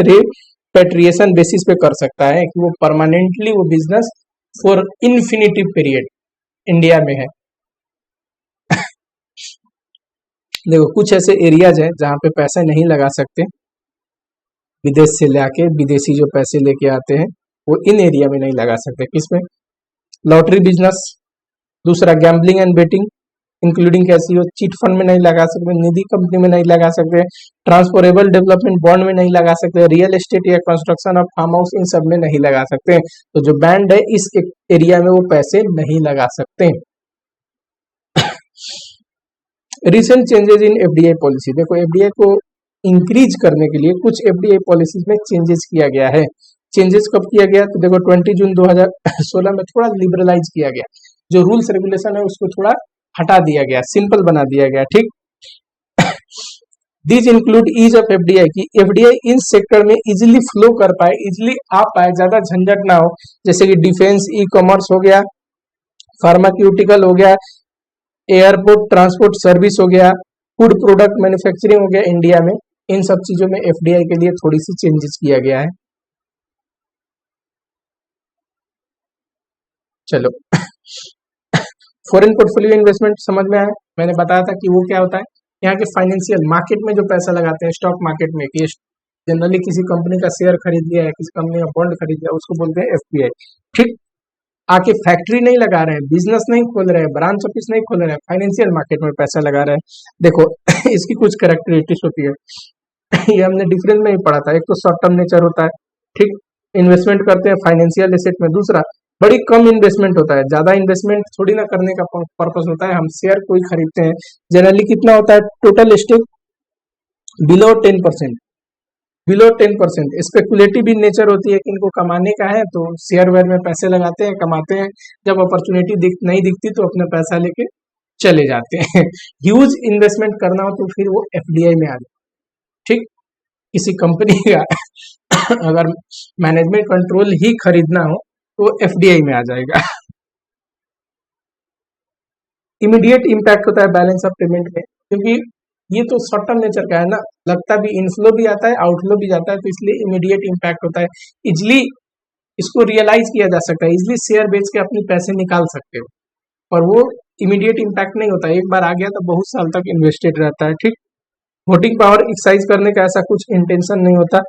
रिपेट्रिएशन बेसिस पे कर सकता है कि वो परमानेंटली वो business for infinitive period India में है। देखो कुछ ऐसे एरियाज है जहाँ पे पैसे नहीं लगा सकते, विदेश से लाके विदेशी जो पैसे लेके आते हैं वो इन एरिया में नहीं लगा सकते। किसमें, लॉटरी बिजनेस, दूसरा gambling and betting including casino, chit fund में नहीं लगा सकते, निधि कंपनी में नहीं लगा सकते, ट्रांसफरेबल डेवलपमेंट बॉन्ड में नहीं लगा सकते, रियल एस्टेट या कंस्ट्रक्शन ऑफ फार्म हाउस इन सब में नहीं लगा सकते। तो जो बैंड है इस एरिया में वो पैसे नहीं लगा सकते। Recent changes in FDI policy, देखो एफडीआई को इंक्रीज करने के लिए कुछ एफडीआई पॉलिसीज में चेंजेस किया गया है। चेंजेस कब किया गया, तो देखो 20 जून 2016 में थोड़ा लिबरलाइज किया गया, जो रूल्स रेगुलेशन है उसको थोड़ा हटा दिया गया, सिंपल बना दिया गया, ठीक। These include is of FDI, की एफडीआई इन सेक्टर में इजिली फ्लो कर पाए, इजिली आ पाए, ज्यादा झंझट ना हो, जैसे कि डिफेंस, ई कॉमर्स हो गया, फार्मास्यूटिकल हो गया, एयरपोर्ट ट्रांसपोर्ट सर्विस हो गया, फूड प्रोडक्ट मैन्युफैक्चरिंग हो गया इंडिया में। इन सब चीजों में एफडीआई के लिए थोड़ी सी चेंजेस किया गया है। चलो फॉरेन पोर्टफोलियो इन्वेस्टमेंट समझ में आया, मैंने बताया था कि वो क्या होता है, यहाँ के फाइनेंशियल मार्केट में जो पैसा लगाते हैं, स्टॉक मार्केट में, कि जनरली किसी कंपनी का शेयर खरीद लिया है, किसी कंपनी का बॉन्ड खरीद लिया, उसको बोलते हैं एफपीआई, ठीक। आके फैक्ट्री नहीं लगा रहे हैं, बिजनेस नहीं खोल रहे हैं, ब्रांच ऑफिस नहीं खोल रहे हैं, फाइनेंशियल मार्केट में पैसा लगा रहे हैं। देखो इसकी कुछ कैरेक्टरिस्टिक्स होती है ये हमने डिफरेंस में ही पढ़ा था, एक तो शॉर्ट टर्म नेचर होता है, ठीक, इन्वेस्टमेंट करते हैं फाइनेंशियल एसेट में। दूसरा बड़ी कम इन्वेस्टमेंट होता है, ज्यादा इन्वेस्टमेंट थोड़ी ना करने का पर्पस होता है, हम शेयर कोई खरीदते हैं, जनरली कितना होता है total stake, below 10%, below 10%। Speculative in nature होती है कि इनको कमाने का है तो शेयर वेयर में पैसे लगाते हैं, कमाते हैं, जब अपॉर्चुनिटी नहीं दिखती तो अपना पैसा लेके चले जाते हैं ह्यूज इन्वेस्टमेंट करना हो तो फिर वो एफडीआई में आ जाए, ठीक। किसी कंपनी का अगर मैनेजमेंट कंट्रोल ही खरीदना हो तो एफडीआई में आ जाएगा इमीडिएट इम्पैक्ट होता है बैलेंस ऑफ पेमेंट में, क्योंकि ये तो शॉर्ट टर्म नेचर का है ना, लगता भी इनफ्लो भी आता है आउटफ्लो भी जाता है, तो इसलिए इमीडिएट इम्पैक्ट होता है। इजिली इसको रियलाइज किया जा सकता है, इजिली शेयर बेच के अपने पैसे निकाल सकते हो, और वो इमीडिएट इम्पैक्ट नहीं होता, एक बार आ गया तो बहुत साल तक इन्वेस्टेड रहता है। ठीक, वोटिंग पावर एक्सरसाइज करने का ऐसा कुछ इंटेंशन नहीं होता,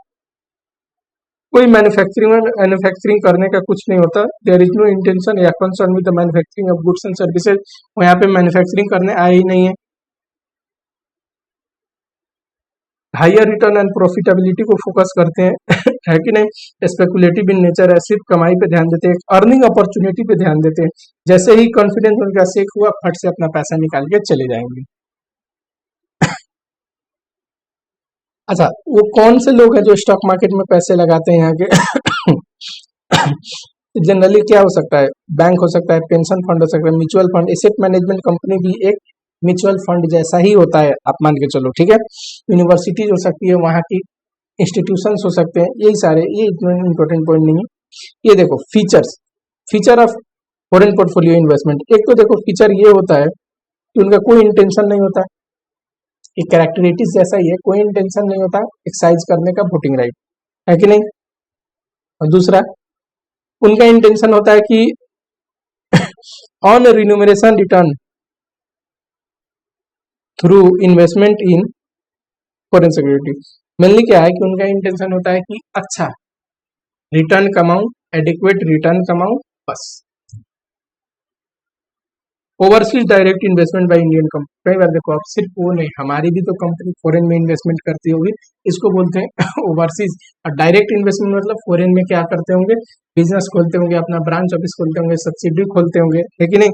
कोई मैन्युफैक्चरिंग करने का कुछ नहीं होता। देयर इज नो इंटेंशन या concern with the manufacturing of goods and services, वो यहाँ पे मैन्युफैक्चरिंग करने आए ही नहीं है। हायर रिटर्न एंड प्रॉफिटेबिलिटी को फोकस करते हैं है कि नहीं। स्पेकुलेटिव इन नेचर है, सिर्फ कमाई पे ध्यान देते हैं, अर्निंग अपॉर्चुनिटी पे ध्यान देते हैं। जैसे ही कॉन्फिडेंस उनका शेक हुआ, फट से अपना पैसा निकाल के चले जाएंगे। अच्छा, वो कौन से लोग हैं जो स्टॉक मार्केट में पैसे लगाते हैं यहाँ के? जनरली क्या हो सकता है, बैंक हो सकता है, पेंशन फंड हो सकता है, mutual fund, asset management company भी एक म्यूचुअल फंड जैसा ही होता है, आप मान के चलो। ठीक है, यूनिवर्सिटीज हो सकती है, वहाँ की इंस्टीट्यूशंस हो सकते हैं, यही सारे, ये इतना इंपॉर्टेंट पॉइंट नहीं है। ये देखो feature of foreign portfolio investment. एक तो देखो फीचर ये होता है कि उनका कोई इंटेंशन नहीं होता, एक कैरेक्टरिस्टिक्स जैसा ही है, कोई इंटेंशन नहीं होता एक्सरसाइज करने का वोटिंग राइट, है कि नहीं। और दूसरा, उनका इंटेंशन होता है कि on remuneration return through investment in foreign security. Mainly क्या है कि उनका इंटेंशन होता है कि अच्छा रिटर्न कमाऊं, एडिक्वेट रिटर्न कमाऊं, बस। Overseas direct investment by Indian company, कई बार देखो आप, सिर्फ वो नहीं, हमारी भी तो कंपनी फॉरेन में इन्वेस्टमेंट करती होगी, इसको बोलते हैं ओवरसीज। और डायरेक्ट इन्वेस्टमेंट मतलब फॉरेन में क्या करते होंगे, बिजनेस खोलते होंगे, अपना ब्रांच ऑफिस खोलते होंगे, सब्सिडी खोलते होंगे, है कि नहीं,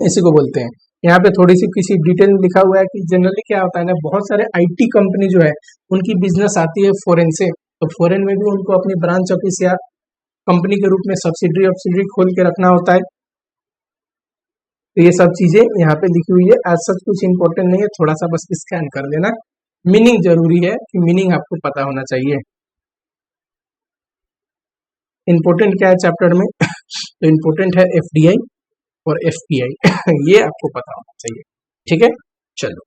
इसी को बोलते हैं। यहाँ पे थोड़ी सी किसी डिटेल में लिखा हुआ है कि जनरली क्या होता है ना, बहुत सारे आईटी कंपनी जो है उनकी बिजनेस आती है फॉरेन से, तो फॉरेन में भी उनको अपनी ब्रांच ऑफिस या कंपनी के रूप में सब्सिडी खोल के रखना होता है। तो ये सब चीजें यहाँ पे लिखी हुई है, आज सच कुछ इंपॉर्टेंट नहीं है, थोड़ा सा बस स्कैन कर लेना। मीनिंग जरूरी है कि मीनिंग आपको पता होना चाहिए। इंपॉर्टेंट क्या है चैप्टर में? तो इंपॉर्टेंट है एफडीआई और एफपीआई ये आपको पता होना चाहिए। ठीक है, चलो।